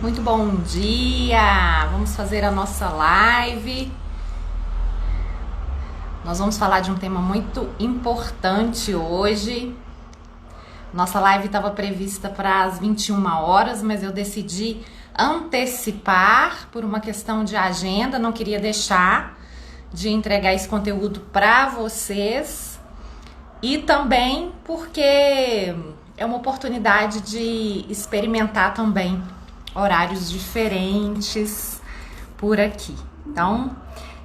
Muito bom dia! Vamos fazer a nossa live. Nós vamos falar de um tema muito importante hoje. Nossa live estava prevista para as 21 horas, mas eu decidi antecipar por uma questão de agenda. Não queria deixar de entregar esse conteúdo para vocês e também porque é uma oportunidade de experimentar também horários diferentes por aqui. Então,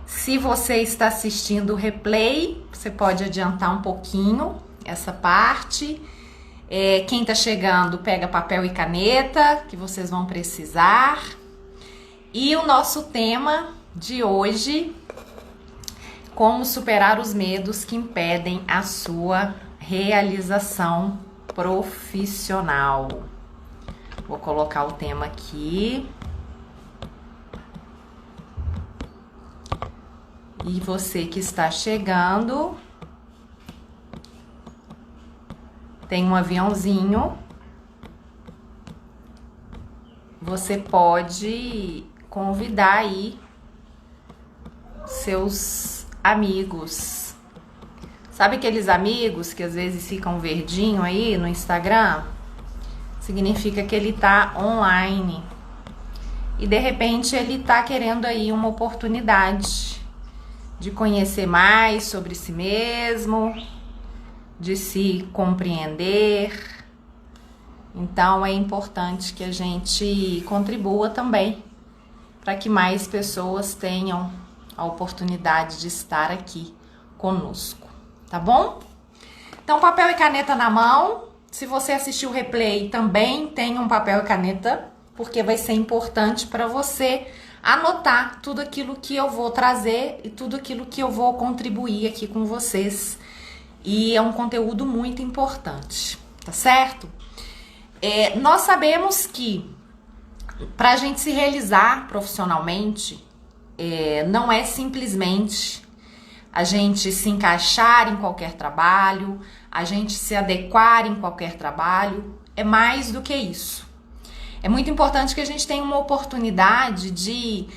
se você está assistindo o replay, você pode adiantar um pouquinho essa parte. Quem está chegando, pega papel e caneta, que vocês vão precisar. E o nosso tema de hoje: como superar os medos que impedem a sua realização profissional. Vou colocar o tema aqui. E você que está chegando, tem um aviãozinho. Você pode convidar aí seus amigos. Sabe aqueles amigos que às vezes ficam verdinho aí no Instagram? Significa que ele tá online. E de repente ele tá querendo aí uma oportunidade de conhecer mais sobre si mesmo, de se compreender. Então é importante que a gente contribua também para que mais pessoas tenham a oportunidade de estar aqui conosco, tá bom? Então, papel e caneta na mão. Se você assistiu o replay, também tenha um papel e caneta, porque vai ser importante para você anotar tudo aquilo que eu vou trazer e tudo aquilo que eu vou contribuir aqui com vocês. E é um conteúdo muito importante, tá certo? Nós sabemos que para a gente se realizar profissionalmente, não é simplesmente a gente se encaixar em qualquer trabalho, a gente se adequar em qualquer trabalho. É mais do que isso. É muito importante que a gente tenha uma oportunidade de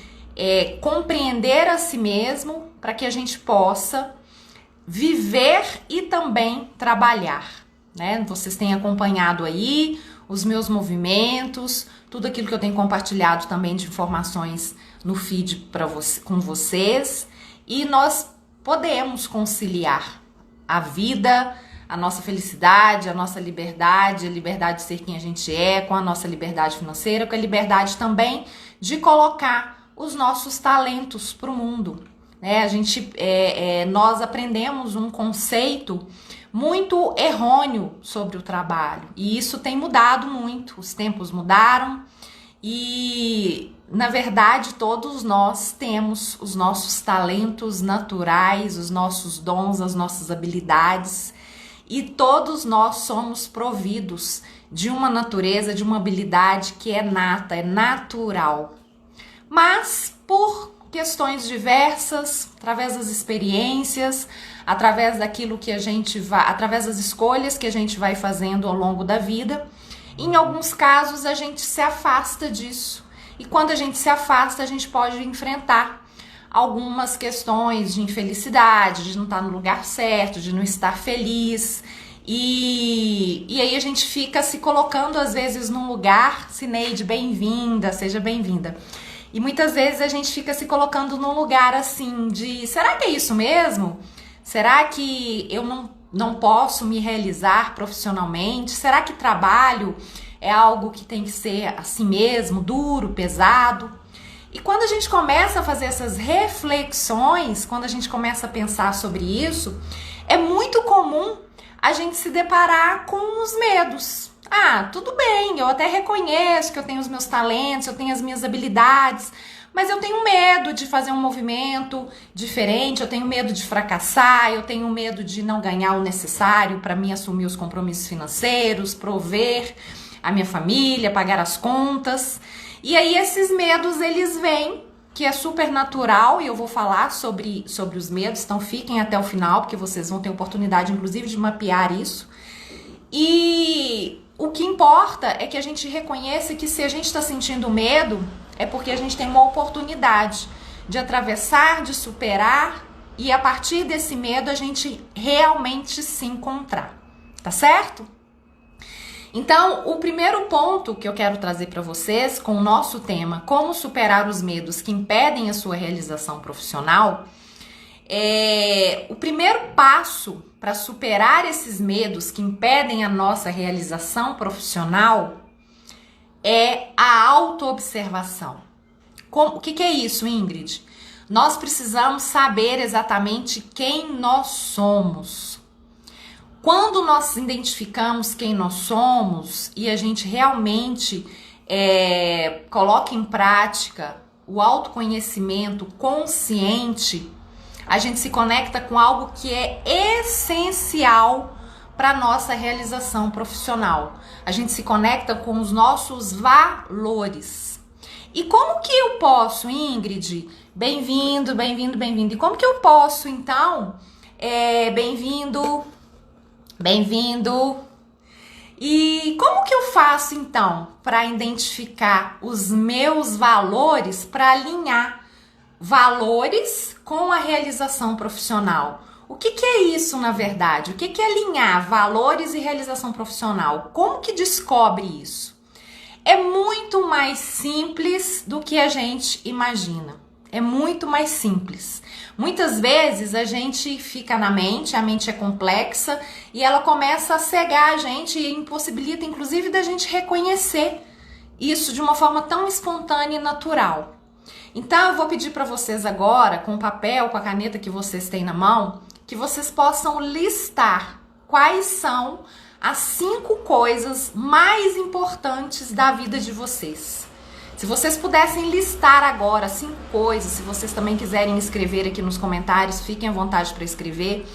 compreender a si mesmo para que a gente possa viver e também trabalhar, né? Vocês têm acompanhado aí os meus movimentos, tudo aquilo que eu tenho compartilhado também de informações no feed com vocês, e nós podemos conciliar a vida, a nossa felicidade, a nossa liberdade, a liberdade de ser quem a gente é, com a nossa liberdade financeira, com a liberdade também de colocar os nossos talentos para o mundo, né? Nós aprendemos um conceito muito errôneo sobre o trabalho, e isso tem mudado muito, os tempos mudaram e, na verdade, todos nós temos os nossos talentos naturais, os nossos dons, as nossas habilidades, e todos nós somos providos de uma natureza, de uma habilidade que é nata, é natural. Mas, por questões diversas, através das experiências, através daquilo que a gente vai, através das escolhas que a gente vai fazendo ao longo da vida, em alguns casos a gente se afasta disso. E quando a gente se afasta, a gente pode enfrentar algumas questões de infelicidade, de não estar no lugar certo, de não estar feliz. E aí a gente fica se colocando às vezes num lugar, Cineide, bem-vinda, seja bem-vinda. E muitas vezes a gente fica se colocando num lugar assim de, será que é isso mesmo? Será que eu não posso me realizar profissionalmente? Será que trabalho é algo que tem que ser assim mesmo, duro, pesado? E quando a gente começa a fazer essas reflexões, quando a gente começa a pensar sobre isso, é muito comum a gente se deparar com os medos. Ah, tudo bem, eu até reconheço que eu tenho os meus talentos, eu tenho as minhas habilidades, mas eu tenho medo de fazer um movimento diferente, eu tenho medo de fracassar, eu tenho medo de não ganhar o necessário para mim assumir os compromissos financeiros, prover a minha família, pagar as contas. E aí esses medos, eles vêm, que é super natural, e eu vou falar sobre os medos, então fiquem até o final, porque vocês vão ter oportunidade, inclusive, de mapear isso. E o que importa importa é que a gente reconheça que se a gente está sentindo medo, é porque a gente tem uma oportunidade de atravessar, de superar e a partir desse medo a gente realmente se encontrar, tá certo? Então, o primeiro ponto que eu quero trazer para vocês com o nosso tema, como superar os medos que impedem a sua realização profissional, o primeiro passo para superar esses medos que impedem a nossa realização profissional é a autoobservação. O que é isso, Ingrid? Nós precisamos saber exatamente quem nós somos. Quando nós identificamos quem nós somos e a gente realmente coloca em prática o autoconhecimento consciente, a gente se conecta com algo que é essencial para a nossa realização profissional. A gente se conecta com os nossos valores. E como que eu posso, Ingrid? Bem-vindo, bem-vindo, bem-vindo. E como que eu posso, então, bem-vindo. E como que eu faço, então, para identificar os meus valores, para alinhar valores com a realização profissional? O que é isso, na verdade? O que é alinhar valores e realização profissional? Como que descobre isso? É muito mais simples do que a gente imagina. É muito mais simples. Muitas vezes a gente fica na mente, a mente é complexa e ela começa a cegar a gente e impossibilita, inclusive, da gente reconhecer isso de uma forma tão espontânea e natural. Então, eu vou pedir para vocês agora, com o papel, com a caneta que vocês têm na mão, que vocês possam listar quais são as 5 coisas mais importantes da vida de vocês. Se vocês pudessem listar agora 5 coisas, se vocês também quiserem escrever aqui nos comentários, fiquem à vontade para escrever.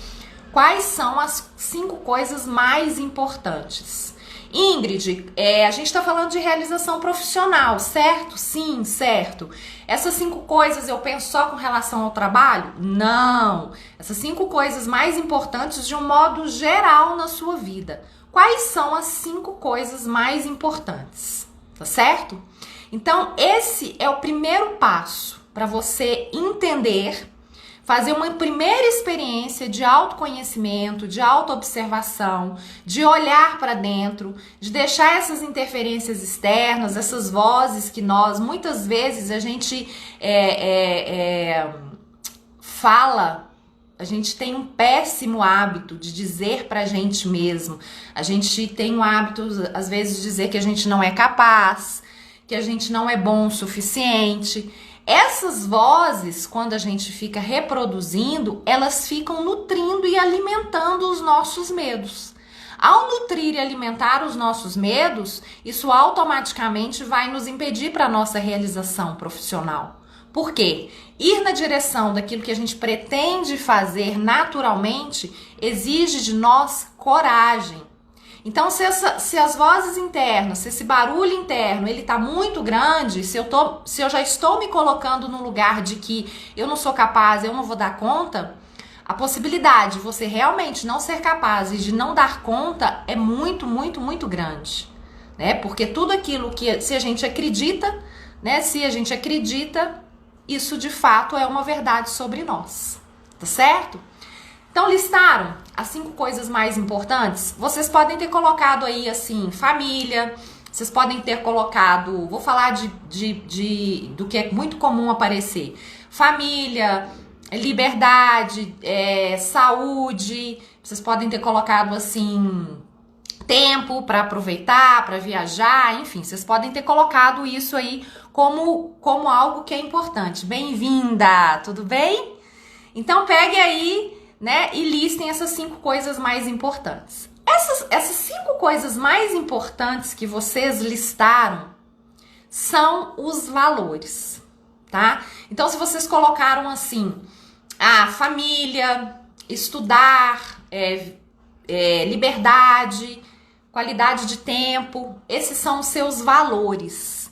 Quais são as 5 coisas mais importantes? Ingrid, a gente está falando de realização profissional, certo? Sim, certo. Essas 5 coisas eu penso só com relação ao trabalho? Não. Essas 5 coisas mais importantes de um modo geral na sua vida. Quais são as 5 coisas mais importantes? Tá certo? Então, esse é o primeiro passo para você entender, fazer uma primeira experiência de autoconhecimento, de autoobservação, de olhar para dentro, de deixar essas interferências externas, essas vozes que nós, muitas vezes, a gente fala, a gente tem um péssimo hábito de dizer pra gente mesmo. A gente tem o hábito, às vezes, de dizer que a gente não é capaz, que a gente não é bom o suficiente. Essas vozes, quando a gente fica reproduzindo, elas ficam nutrindo e alimentando os nossos medos. Ao nutrir e alimentar os nossos medos, isso automaticamente vai nos impedir para a nossa realização profissional. Por quê? Ir na direção daquilo que a gente pretende fazer naturalmente exige de nós coragem. Então, se as vozes internas, se esse barulho interno, ele tá muito grande, se eu já estou me colocando no lugar de que eu não sou capaz, eu não vou dar conta, a possibilidade de você realmente não ser capaz e de não dar conta é muito, muito, muito grande, né? Porque tudo aquilo que, se a gente acredita, né? Se a gente acredita, isso de fato é uma verdade sobre nós, tá certo? Então, listaram as 5 coisas mais importantes? Vocês podem ter colocado aí, assim, família, vocês podem ter colocado, vou falar do que é muito comum aparecer, família, liberdade, saúde, vocês podem ter colocado, assim, tempo para aproveitar, para viajar, enfim, vocês podem ter colocado isso aí como algo que é importante. Bem-vinda, tudo bem? Então, pegue aí, né, e listem essas 5 coisas mais importantes. Essas 5 coisas mais importantes que vocês listaram são os valores, tá? Então, se vocês colocaram assim, família, estudar, liberdade, qualidade de tempo, esses são os seus valores.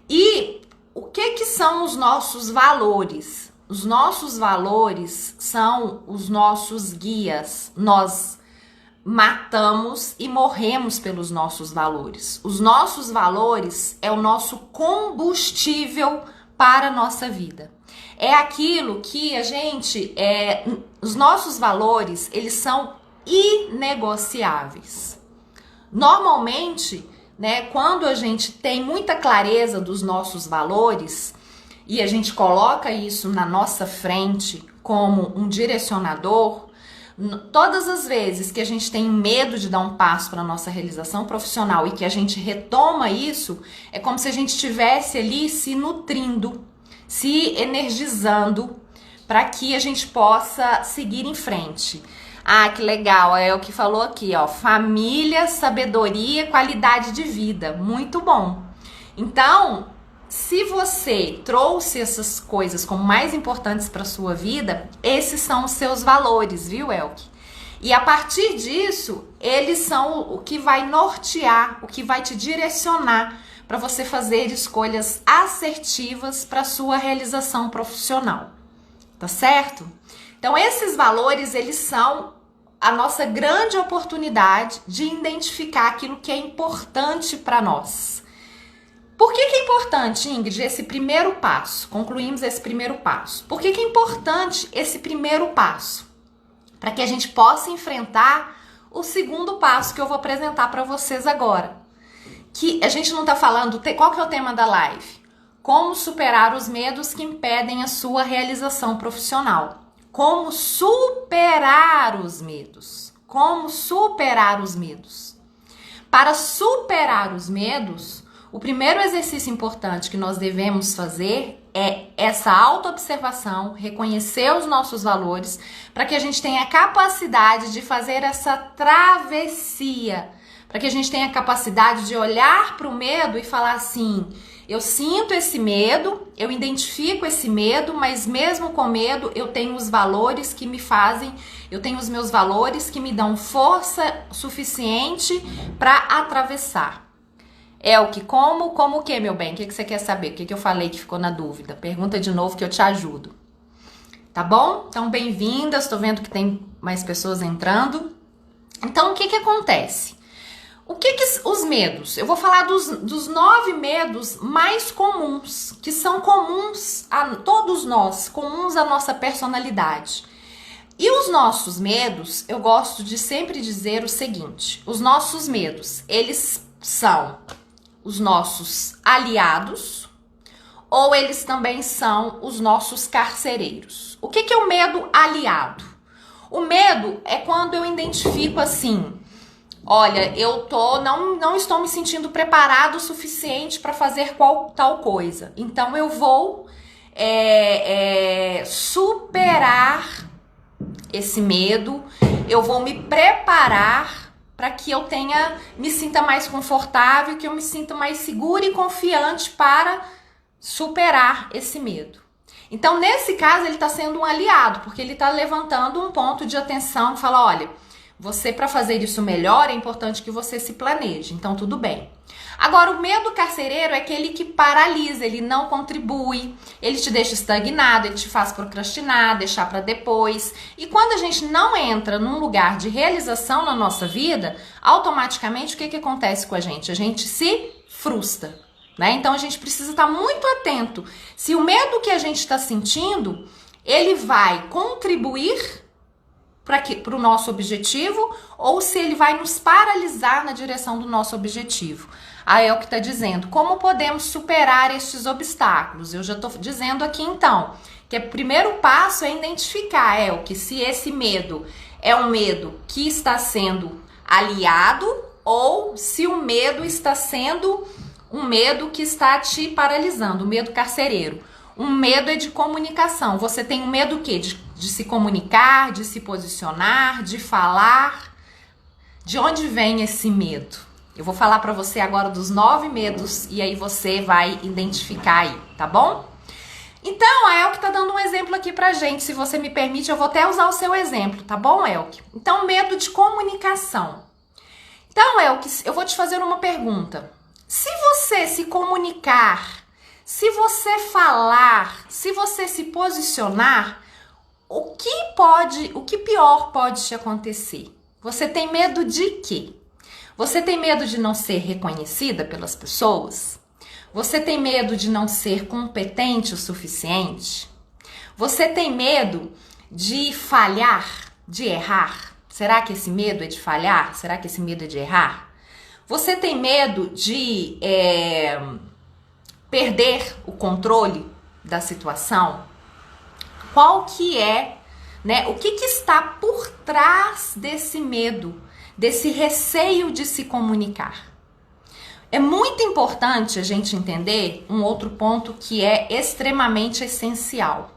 E o que são os nossos valores? Os nossos valores são os nossos guias. matamos e morremos pelos nossos valores. Os nossos valores é o nosso combustível para a nossa vida. É aquilo que a gente, os nossos valores, eles são inegociáveis. Normalmente, né, quando a gente tem muita clareza dos nossos valores e a gente coloca isso na nossa frente como um direcionador, todas as vezes que a gente tem medo de dar um passo para a nossa realização profissional e que a gente retoma isso, é como se a gente estivesse ali se nutrindo, se energizando para que a gente possa seguir em frente. Ah, que legal, é o que falou aqui, ó, família, sabedoria, qualidade de vida, muito bom. Então, se você trouxe essas coisas como mais importantes para sua vida, esses são os seus valores, viu, Elke? E a partir disso, eles são o que vai nortear, o que vai te direcionar para você fazer escolhas assertivas para sua realização profissional. Tá certo? Então, esses valores, eles são a nossa grande oportunidade de identificar aquilo que é importante para nós. Por que é importante, Ingrid, esse primeiro passo? Concluímos esse primeiro passo. Por que é importante esse primeiro passo? Para que a gente possa enfrentar o segundo passo que eu vou apresentar para vocês agora. Que a gente não está falando... Qual que é o tema da live? Como superar os medos que impedem a sua realização profissional. Como superar os medos. Como superar os medos. Para superar os medos... O primeiro exercício importante que nós devemos fazer é essa autoobservação, reconhecer os nossos valores, para que a gente tenha a capacidade de fazer essa travessia, para que a gente tenha a capacidade de olhar para o medo e falar assim, eu sinto esse medo, eu identifico esse medo, mas mesmo com medo eu tenho os valores que me fazem, eu tenho os meus valores que me dão força suficiente para atravessar. Elke, como o que, meu bem? O que você quer saber? O que eu falei que ficou na dúvida? Pergunta de novo que eu te ajudo. Tá bom? Então, bem-vindas. Estou vendo que tem mais pessoas entrando. Então, o que acontece? O que os medos? Eu vou falar dos 9 medos mais comuns, que são comuns a todos nós, comuns à nossa personalidade. E os nossos medos, eu gosto de sempre dizer o seguinte, os nossos medos, eles são os nossos aliados ou eles também são os nossos carcereiros. O que é o medo aliado? O medo é quando eu identifico assim, olha, não estou me sentindo preparado o suficiente para fazer tal coisa. Então eu vou superar esse medo, eu vou me preparar para que eu me sinta mais confortável, que eu me sinta mais segura e confiante para superar esse medo. Então, nesse caso, ele está sendo um aliado, porque ele está levantando um ponto de atenção e fala, olha, você para fazer isso melhor é importante que você se planeje, então tudo bem. Agora, o medo carcereiro é aquele que paralisa, ele não contribui, ele te deixa estagnado, ele te faz procrastinar, deixar para depois. E quando a gente não entra num lugar de realização na nossa vida, automaticamente o que acontece com a gente? A gente se frustra, né? Então a gente precisa estar muito atento se o medo que a gente está sentindo, ele vai contribuir para o nosso objetivo ou se ele vai nos paralisar na direção do nosso objetivo. Aí é o que está dizendo, como podemos superar estes obstáculos? Eu já estou dizendo aqui então, que o primeiro passo é identificar, que se esse medo é um medo que está sendo aliado ou se o medo está sendo um medo que está te paralisando, o medo carcereiro. Um medo é de comunicação. Você tem um medo o quê? De se comunicar, de se posicionar, de falar. De onde vem esse medo? Eu vou falar para você agora dos 9 medos e aí você vai identificar aí, tá bom? Então, a Elke tá dando um exemplo aqui pra gente. Se você me permite, eu vou até usar o seu exemplo, tá bom, Elke? Então, medo de comunicação. Então, Elke, eu vou te fazer uma pergunta. Se você se comunicar, se você falar, se você se posicionar, o que pior pode te acontecer? Você tem medo de quê? Você tem medo de não ser reconhecida pelas pessoas? Você tem medo de não ser competente o suficiente? Você tem medo de falhar, de errar? Será que esse medo é de falhar? Será que esse medo é de errar? Você tem medo de perder o controle da situação? Qual que é, né? O que está por trás desse medo, desse receio de se comunicar? É muito importante a gente entender um outro ponto que é extremamente essencial.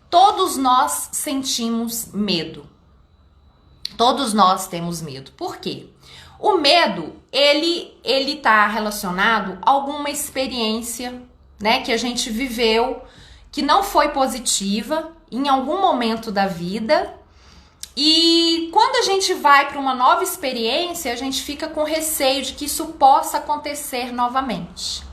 Todos nós sentimos medo. Todos nós temos medo. Por quê? O medo, ele tá relacionado a alguma experiência, né, que a gente viveu, que não foi positiva em algum momento da vida. E quando a gente vai para uma nova experiência, a gente fica com receio de que isso possa acontecer novamente.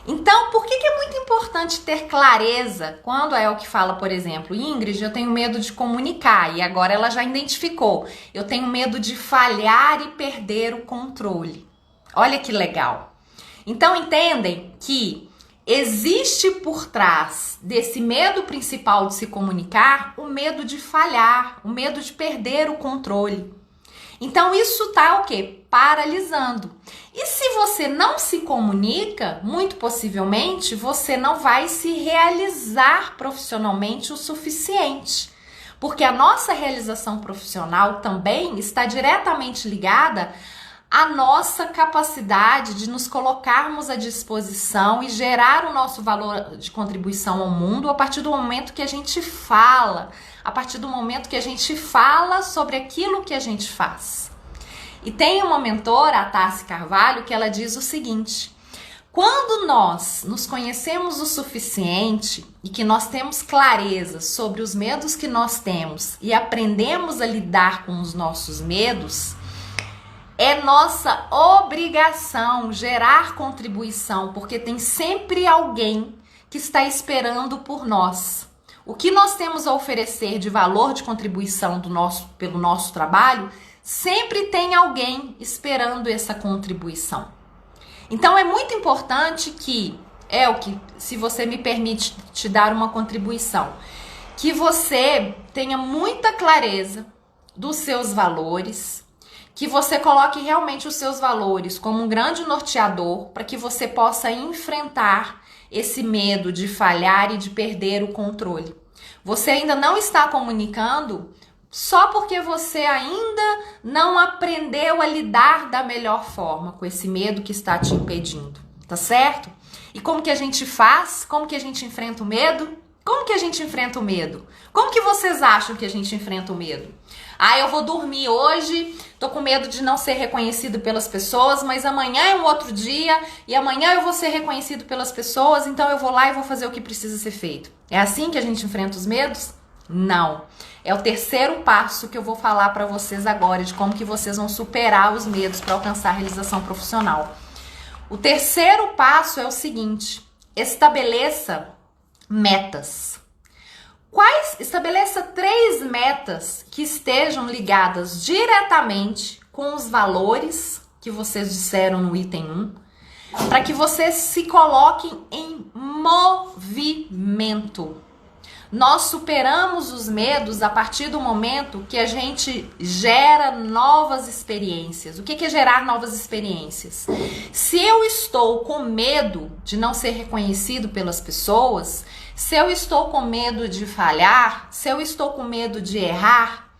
Então, por que é muito importante ter clareza quando é o que fala, por exemplo, Ingrid, eu tenho medo de comunicar, e agora ela já identificou, eu tenho medo de falhar e perder o controle. Olha que legal. Então, entendem que existe por trás desse medo principal de se comunicar o medo de falhar, o medo de perder o controle. Então isso tá o quê? Paralisando. E se você não se comunica, muito possivelmente você não vai se realizar profissionalmente o suficiente. Porque a nossa realização profissional também está diretamente ligada a nossa capacidade de nos colocarmos à disposição e gerar o nosso valor de contribuição ao mundo a partir do momento que a gente fala, a partir do momento que a gente fala sobre aquilo que a gente faz. E tem uma mentora, a Tassi Carvalho, que ela diz o seguinte: quando nós nos conhecemos o suficiente e que nós temos clareza sobre os medos que nós temos e aprendemos a lidar com os nossos medos, é nossa obrigação gerar contribuição, porque tem sempre alguém que está esperando por nós. O que nós temos a oferecer de valor de contribuição pelo nosso trabalho, sempre tem alguém esperando essa contribuição. Então é muito importante que, se você me permite te dar uma contribuição, que você tenha muita clareza dos seus valores, que você coloque realmente os seus valores como um grande norteador para que você possa enfrentar esse medo de falhar e de perder o controle. Você ainda não está comunicando só porque você ainda não aprendeu a lidar da melhor forma com esse medo que está te impedindo, tá certo? E como que a gente faz? Como que a gente enfrenta o medo? Como que a gente enfrenta o medo? Como que vocês acham que a gente enfrenta o medo? Ah, eu vou dormir hoje, tô com medo de não ser reconhecido pelas pessoas, mas amanhã é um outro dia e amanhã eu vou ser reconhecido pelas pessoas, então eu vou lá e vou fazer o que precisa ser feito. É assim que a gente enfrenta os medos? Não. É o terceiro passo que eu vou falar para vocês agora, de como que vocês vão superar os medos para alcançar a realização profissional. O terceiro passo é o seguinte: estabeleça metas. Estabeleça 3 metas que estejam ligadas diretamente com os valores que vocês disseram no item 1, para que vocês se coloquem em movimento. Nós superamos os medos a partir do momento que a gente gera novas experiências. O que é gerar novas experiências? Se eu estou com medo de não ser reconhecido pelas pessoas, se eu estou com medo de falhar, se eu estou com medo de errar,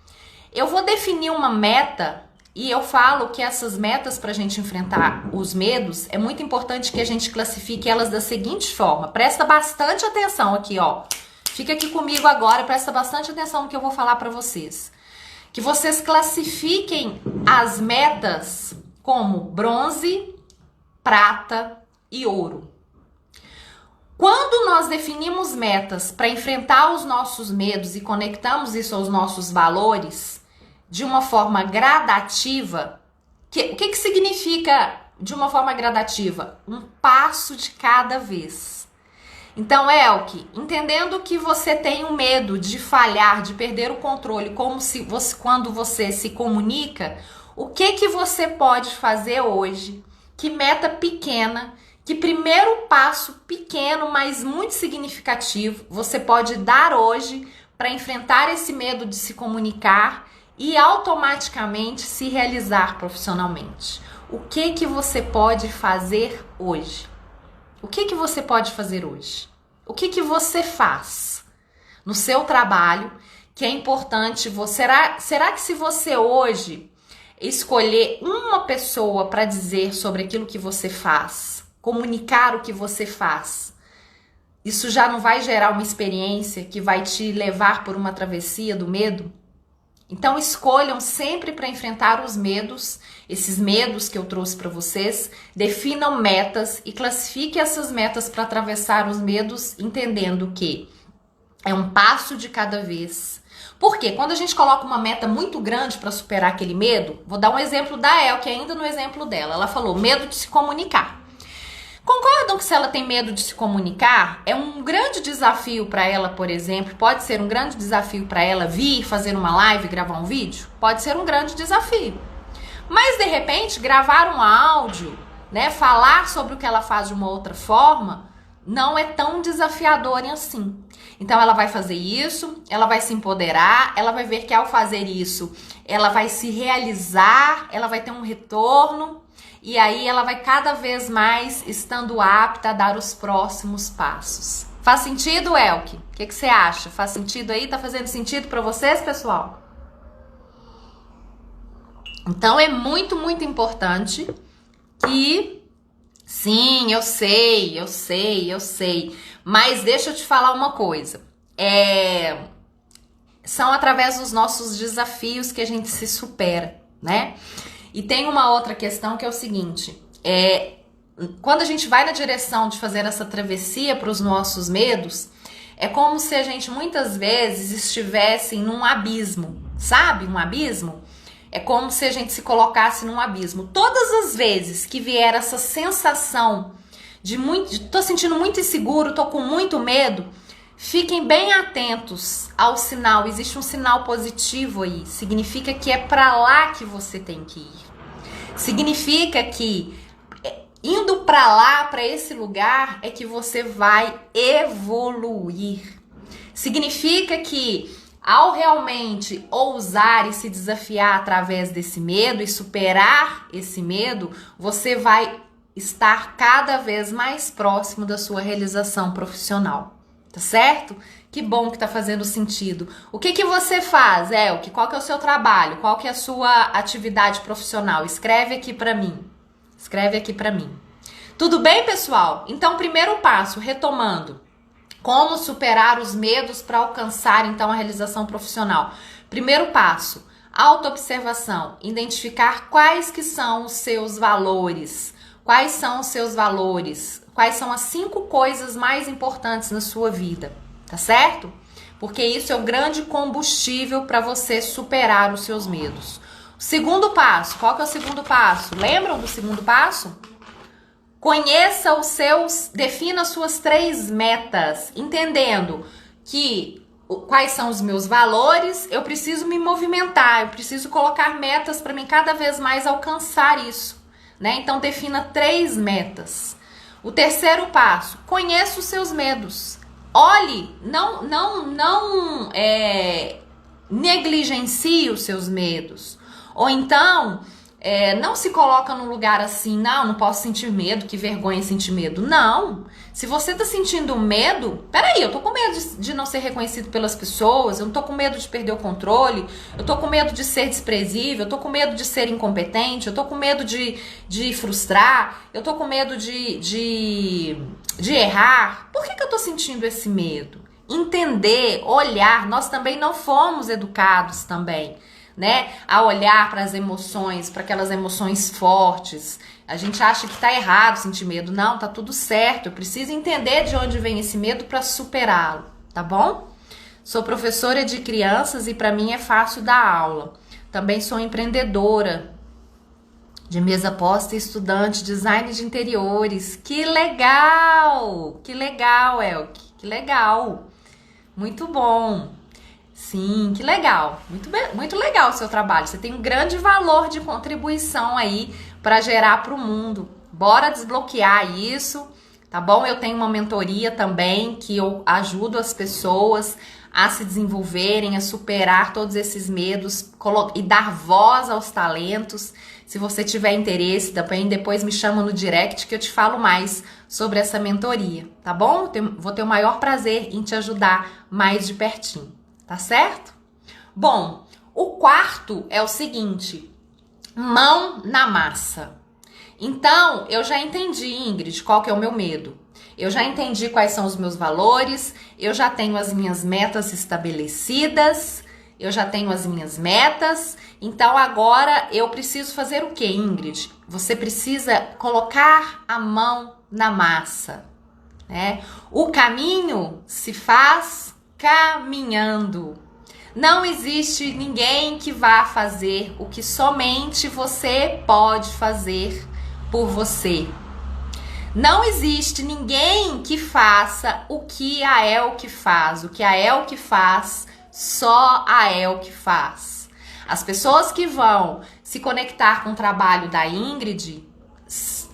eu vou definir uma meta. E eu falo que essas metas para a gente enfrentar os medos, é muito importante que a gente classifique elas da seguinte forma. Presta bastante atenção aqui, ó. Fica aqui comigo agora, presta bastante atenção no que eu vou falar para vocês. Que vocês classifiquem as metas como bronze, prata e ouro. Quando nós definimos metas para enfrentar os nossos medos e conectamos isso aos nossos valores de uma forma gradativa, o que significa de uma forma gradativa? Um passo de cada vez. Então, Elke, entendendo que você tem um medo de falhar, de perder o controle, como se você, quando você se comunica, o que que você pode fazer hoje? Que meta pequena, que primeiro passo pequeno, mas muito significativo, você pode dar hoje para enfrentar esse medo de se comunicar e automaticamente se realizar profissionalmente? O que que você pode fazer hoje? O que que você pode fazer hoje? O que que você faz no seu trabalho que é importante? Será que se você hoje escolher uma pessoa para dizer sobre aquilo que você faz, comunicar o que você faz, isso já não vai gerar uma experiência que vai te levar por uma travessia do medo? Então escolham sempre para enfrentar os medos, esses medos que eu trouxe para vocês, definam metas e classifiquem essas metas para atravessar os medos, entendendo que é um passo de cada vez. Porque quando a gente coloca uma meta muito grande para superar aquele medo, vou dar um exemplo da Elke, ainda no exemplo dela, ela falou medo de se comunicar. Concordam que se ela tem medo de se comunicar, é um grande desafio para ela, por exemplo, pode ser um grande desafio para ela vir fazer uma live, gravar um vídeo? Pode ser um grande desafio. Mas, de repente, gravar um áudio, né, falar sobre o que ela faz de uma outra forma, não é tão desafiador assim. Então, ela vai fazer isso, ela vai se empoderar, ela vai ver que ao fazer isso, ela vai se realizar, ela vai ter um retorno. E aí ela vai cada vez mais estando apta a dar os próximos passos. Faz sentido, Elke? O que você acha? Faz sentido aí? Tá fazendo sentido para vocês, pessoal? Então é muito, muito importante que... Sim, eu sei. Mas deixa eu te falar uma coisa. São através dos nossos desafios que a gente se supera, né? E tem uma outra questão que é o seguinte, quando a gente vai na direção de fazer essa travessia para os nossos medos, é como se a gente muitas vezes estivesse num abismo, sabe? Um abismo? É como se a gente se colocasse num abismo. Todas as vezes que vier essa sensação de tô sentindo muito inseguro, tô com muito medo, fiquem bem atentos ao sinal. Existe um sinal positivo aí. Significa que é para lá que você tem que ir. Significa que indo para lá, para esse lugar, é que você vai evoluir. Significa que ao realmente ousar e se desafiar através desse medo e superar esse medo, você vai estar cada vez mais próximo da sua realização profissional. Tá certo? Que bom que tá fazendo sentido. O que que você faz, Elke? Qual que é o seu trabalho? Qual que é a sua atividade profissional? Escreve aqui pra mim. Escreve aqui pra mim. Tudo bem, pessoal? Então, primeiro passo, retomando. Como superar os medos para alcançar, então, a realização profissional? Primeiro passo, autoobservação. Identificar quais que são os seus valores. Quais são os seus valores? Quais são as 5 coisas mais importantes na sua vida, tá certo? Porque isso é o grande combustível para você superar os seus medos. O segundo passo, qual que é o segundo passo? Lembram do segundo passo? Conheça defina as suas 3 metas, entendendo que quais são os meus valores, eu preciso me movimentar, eu preciso colocar metas para mim cada vez mais alcançar isso, né? Então defina 3 metas. O terceiro passo, conheça os seus medos. Olhe, não negligencie os seus medos. Ou então, não se coloca num lugar assim, não posso sentir medo, que vergonha sentir medo. Não, se você tá sentindo medo, peraí, eu tô com medo de não ser reconhecido pelas pessoas, eu não tô com medo de perder o controle, eu tô com medo de ser desprezível, eu tô com medo de ser incompetente, eu tô com medo de frustrar, eu tô com medo de errar. Por que eu tô sentindo esse medo? Entender, olhar, nós também não fomos educados também, né, a olhar para as emoções, para aquelas emoções fortes. A gente acha que tá errado sentir medo. Não, tá tudo certo. Eu preciso entender de onde vem esse medo para superá-lo, tá bom? Sou professora de crianças e para mim é fácil dar aula. Também sou empreendedora de mesa posta e estudante, design de interiores. Que legal! Que legal, Elke. Que legal. Muito bom. Sim, que legal. Muito legal o seu trabalho. Você tem um grande valor de contribuição aí para gerar para o mundo. Bora desbloquear isso, tá bom? Eu tenho uma mentoria também que eu ajudo as pessoas a se desenvolverem, a superar todos esses medos e dar voz aos talentos. Se você tiver interesse, também depois me chama no direct que eu te falo mais sobre essa mentoria, tá bom? Vou ter o maior prazer em te ajudar mais de pertinho, tá certo? Bom, o quarto é o seguinte: mão na massa. Então, eu já entendi, Ingrid, qual que é o meu medo. Eu já entendi quais são os meus valores, eu já tenho as minhas metas estabelecidas, eu já tenho as minhas metas. Então agora eu preciso fazer o que, Ingrid? Você precisa colocar a mão na massa, né? O caminho se faz caminhando. Não existe ninguém que vá fazer o que somente você pode fazer por você. Não existe ninguém que faça o que a Elke faz. O que a Elke faz, só a Elke faz. As pessoas que vão se conectar com o trabalho da Ingrid,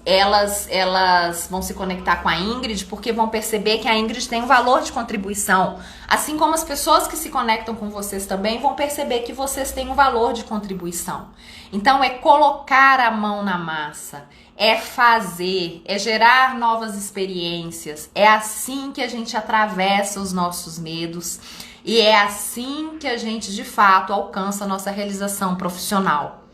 elas vão se conectar com a Ingrid porque vão perceber que a Ingrid tem um valor de contribuição. Assim como as pessoas que se conectam com vocês também vão perceber que vocês têm um valor de contribuição. Então é colocar a mão na massa, é fazer, é gerar novas experiências. É assim que a gente atravessa os nossos medos e é assim que a gente de fato alcança a nossa realização profissional.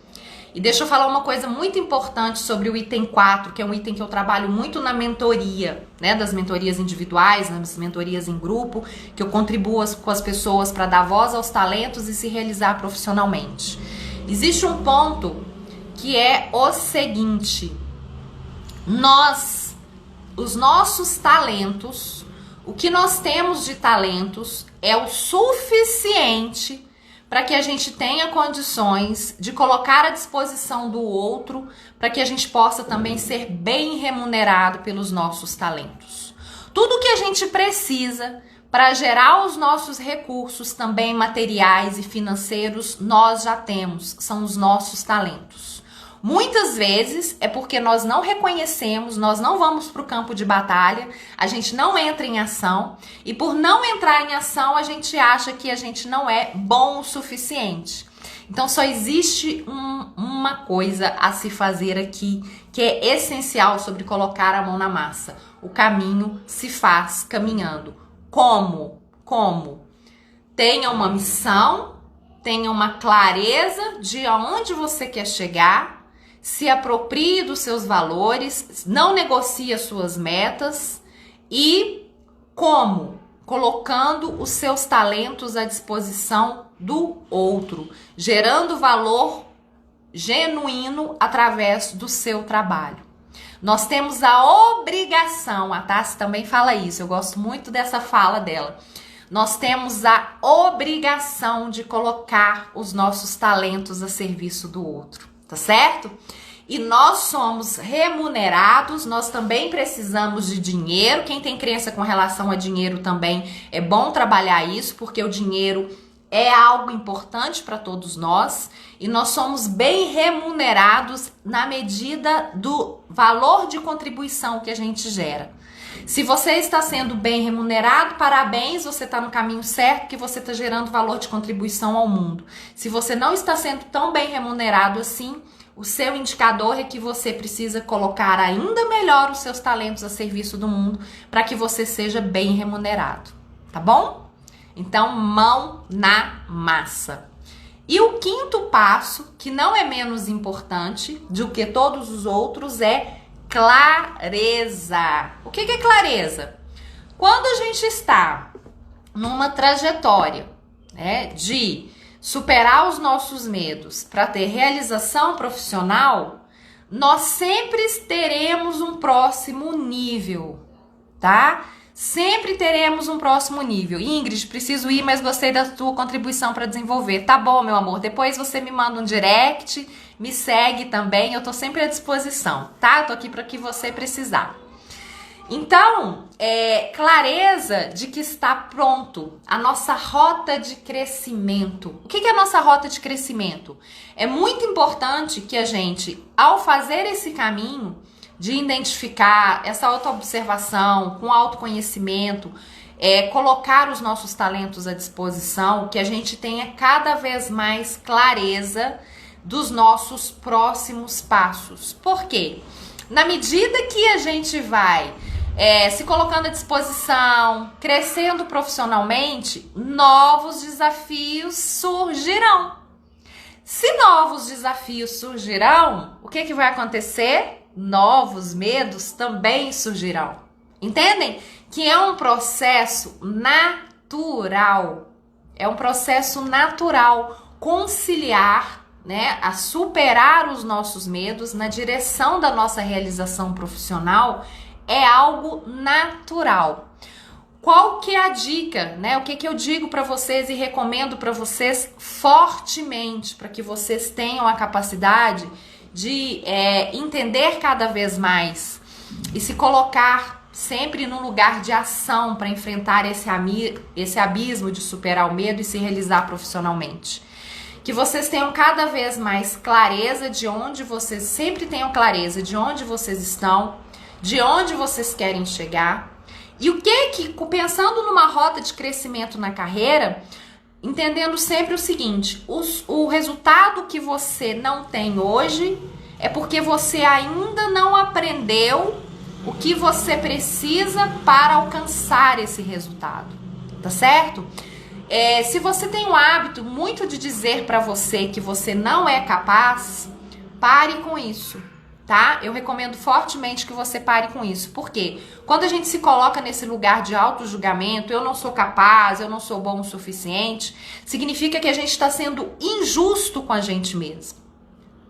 E deixa eu falar uma coisa muito importante sobre o item 4, que é um item que eu trabalho muito na mentoria, né? Das mentorias individuais, nas mentorias em grupo, que eu contribuo com as pessoas para dar voz aos talentos e se realizar profissionalmente. Existe um ponto que é o seguinte: os nossos talentos, o que nós temos de talentos é o suficiente para que a gente tenha condições de colocar à disposição do outro, para que a gente possa também ser bem remunerado pelos nossos talentos. Tudo que a gente precisa para gerar os nossos recursos também materiais e financeiros, nós já temos, são os nossos talentos. Muitas vezes é porque nós não reconhecemos, nós não vamos para o campo de batalha, a gente não entra em ação e por não entrar em ação a gente acha que a gente não é bom o suficiente. Então só existe uma coisa a se fazer aqui que é essencial sobre colocar a mão na massa. O caminho se faz caminhando. Como? Como? Tenha uma missão, tenha uma clareza de aonde você quer chegar, se aproprie dos seus valores, não negocie as suas metas e como? Colocando os seus talentos à disposição do outro, gerando valor genuíno através do seu trabalho. Nós temos a obrigação, a Tassi também fala isso, eu gosto muito dessa fala dela. Nós temos a obrigação de colocar os nossos talentos a serviço do outro. Tá certo? E nós somos remunerados, nós também precisamos de dinheiro. Quem tem crença com relação a dinheiro também é bom trabalhar isso, porque o dinheiro é algo importante para todos nós e nós somos bem remunerados na medida do valor de contribuição que a gente gera. Se você está sendo bem remunerado, parabéns, você está no caminho certo, que você está gerando valor de contribuição ao mundo. Se você não está sendo tão bem remunerado assim, o seu indicador é que você precisa colocar ainda melhor os seus talentos a serviço do mundo para que você seja bem remunerado, tá bom? Então, mão na massa. E o quinto passo, que não é menos importante do que todos os outros, é clareza. O que é clareza? Quando a gente está numa trajetória, né, de superar os nossos medos para ter realização profissional, nós sempre teremos um próximo nível, tá? Sempre teremos um próximo nível. Ingrid, preciso ir, mas gostei da tua contribuição para desenvolver. Tá bom, meu amor. Depois você me manda um direct, me segue também, eu tô sempre à disposição, tá? Eu tô aqui para o que você precisar. Então, clareza de que está pronto a nossa rota de crescimento. O que é a nossa rota de crescimento? É muito importante que a gente, ao fazer esse caminho de identificar essa autoobservação com autoconhecimento, colocar os nossos talentos à disposição, que a gente tenha cada vez mais clareza dos nossos próximos passos. Por quê? Na medida que a gente vai se colocando à disposição, crescendo profissionalmente, novos desafios surgirão. Se novos desafios surgirão, o que vai acontecer? Novos medos também surgirão. Entendem? Que é um processo natural. É um processo natural conciliar, né, a superar os nossos medos na direção da nossa realização profissional. É algo natural. Qual que é a dica, né? O que eu digo para vocês e recomendo para vocês fortemente, para que vocês tenham a capacidade de entender cada vez mais e se colocar sempre num lugar de ação para enfrentar esse abismo de superar o medo e se realizar profissionalmente. Que vocês tenham cada vez mais clareza de onde vocês, sempre tenham clareza de onde vocês estão, de onde vocês querem chegar. E o que pensando numa rota de crescimento na carreira, entendendo sempre o seguinte, o resultado que você não tem hoje é porque você ainda não aprendeu o que você precisa para alcançar esse resultado, tá certo? Se você tem um hábito muito de dizer para você que você não é capaz, pare com isso. Tá? Eu recomendo fortemente que você pare com isso. Por quê? Quando a gente se coloca nesse lugar de auto-julgamento, eu não sou capaz, eu não sou bom o suficiente, significa que a gente está sendo injusto com a gente mesmo,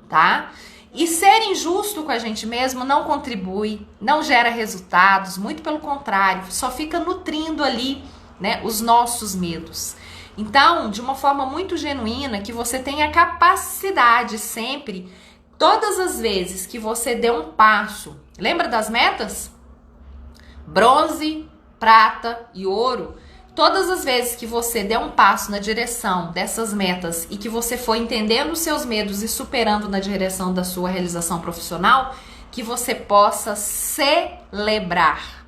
tá? E ser injusto com a gente mesmo não contribui, não gera resultados, muito pelo contrário, só fica nutrindo ali, né, os nossos medos. Então, de uma forma muito genuína, que você tenha a capacidade sempre, todas as vezes que você dê um passo, lembra das metas? Bronze, prata e ouro. Todas as vezes que você der um passo na direção dessas metas e que você for entendendo os seus medos e superando na direção da sua realização profissional, que você possa celebrar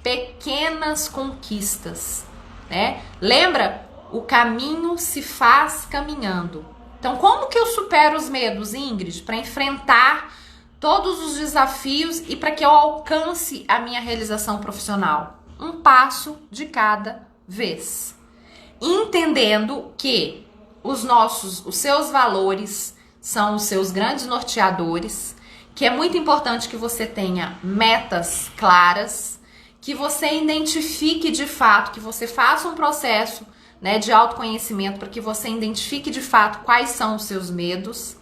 pequenas conquistas, né? Lembra? O caminho se faz caminhando. Então, como que eu supero os medos, Ingrid, para enfrentar todos os desafios e para que eu alcance a minha realização profissional? Um passo de cada vez. Entendendo que os seus valores são os seus grandes norteadores, que é muito importante que você tenha metas claras, que você identifique de fato, que você faça um processo, né, de autoconhecimento para que você identifique de fato quais são os seus medos,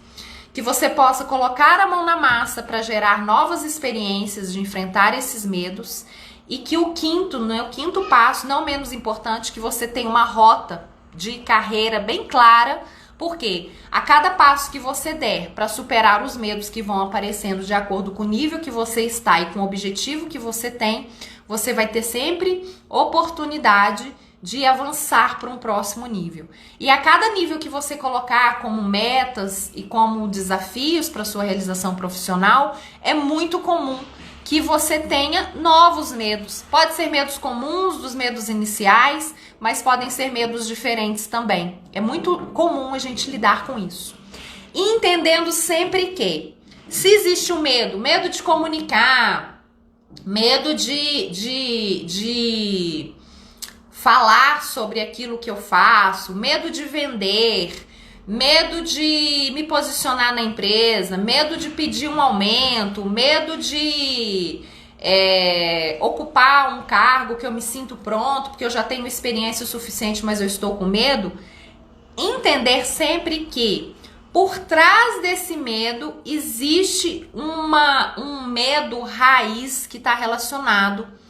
que você possa colocar a mão na massa para gerar novas experiências de enfrentar esses medos e que o quinto passo, não menos importante, que você tenha uma rota de carreira bem clara, porque a cada passo que você der para superar os medos que vão aparecendo de acordo com o nível que você está e com o objetivo que você tem, você vai ter sempre oportunidade de avançar para um próximo nível. E a cada nível que você colocar como metas e como desafios para sua realização profissional, é muito comum que você tenha novos medos. Pode ser medos comuns dos medos iniciais, mas podem ser medos diferentes também. É muito comum a gente lidar com isso. E entendendo sempre que, se existe um medo de comunicar, medo de falar sobre aquilo que eu faço, medo de vender, medo de me posicionar na empresa, medo de pedir um aumento, medo de ocupar um cargo que eu me sinto pronto, porque eu já tenho experiência o suficiente, mas eu estou com medo. Entender sempre que por trás desse medo existe um medo raiz que está relacionado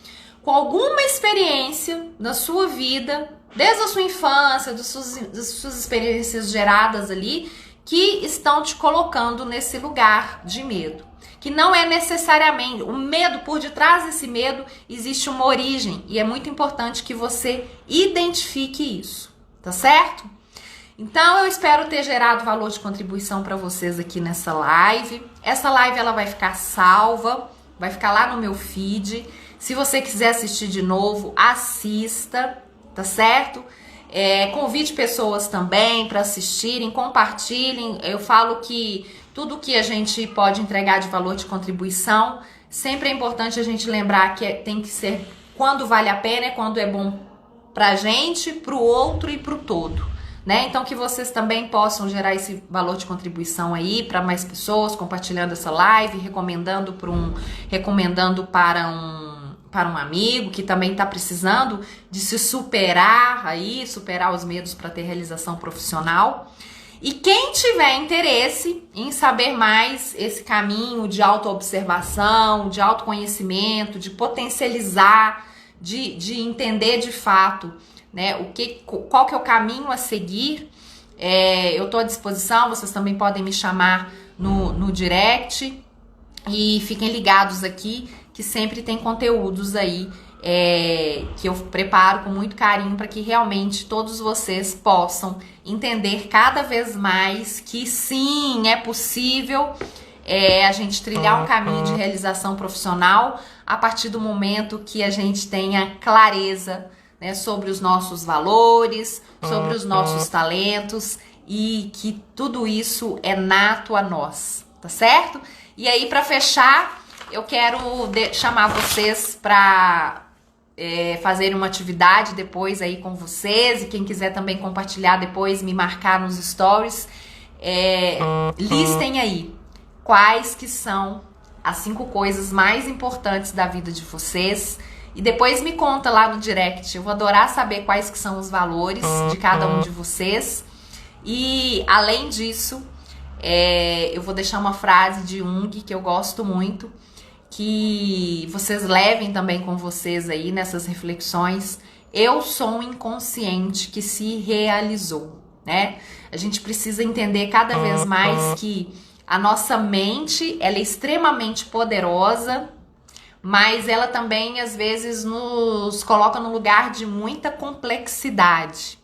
com alguma experiência da sua vida, desde a sua infância, das suas experiências geradas ali, que estão te colocando nesse lugar de medo. Que não é necessariamente o medo, por detrás desse medo existe uma origem e é muito importante que você identifique isso, tá certo? Então eu espero ter gerado valor de contribuição para vocês aqui nessa live. Essa live ela vai ficar salva, vai ficar lá no meu feed. Se você quiser assistir de novo, assista, tá certo? Convide pessoas também para assistirem, compartilhem. Eu falo que tudo que a gente pode entregar de valor de contribuição, sempre é importante a gente lembrar que tem que ser quando vale a pena, quando é bom pra gente, pro outro e pro todo, né? Então que vocês também possam gerar esse valor de contribuição aí para mais pessoas, compartilhando essa live, recomendando para um amigo que também está precisando de se superar aí, superar os medos para ter realização profissional. E quem tiver interesse em saber mais esse caminho de autoobservação, de autoconhecimento, de potencializar, de entender de fato, né, qual que é o caminho a seguir, eu estou à disposição, vocês também podem me chamar no direct e fiquem ligados aqui que sempre tem conteúdos aí que eu preparo com muito carinho para que realmente todos vocês possam entender cada vez mais que sim, é possível a gente trilhar um caminho de realização profissional a partir do momento que a gente tenha clareza, né, sobre os nossos valores, sobre os nossos talentos e que tudo isso é nato a nós, tá certo? E aí, para fechar, eu quero chamar vocês para fazer uma atividade depois aí com vocês, e quem quiser também compartilhar depois, me marcar nos stories, listem aí quais que são as 5 coisas mais importantes da vida de vocês e depois me conta lá no direct. Eu vou adorar saber quais que são os valores de cada um de vocês. E além disso, eu vou deixar uma frase de Jung que eu gosto muito, que vocês levem também com vocês aí nessas reflexões. Eu sou um inconsciente que se realizou, né? A gente precisa entender cada vez mais que a nossa mente, ela é extremamente poderosa, mas ela também às vezes nos coloca num lugar de muita complexidade.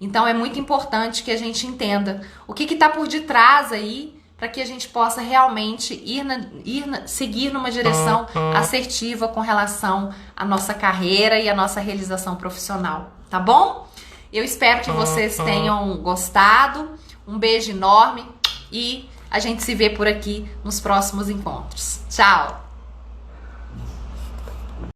Então é muito importante que a gente entenda o que está por detrás aí, para que a gente possa realmente seguir numa direção assertiva com relação à nossa carreira e à nossa realização profissional, tá bom? Eu espero que vocês tenham gostado, um beijo enorme e a gente se vê por aqui nos próximos encontros. Tchau!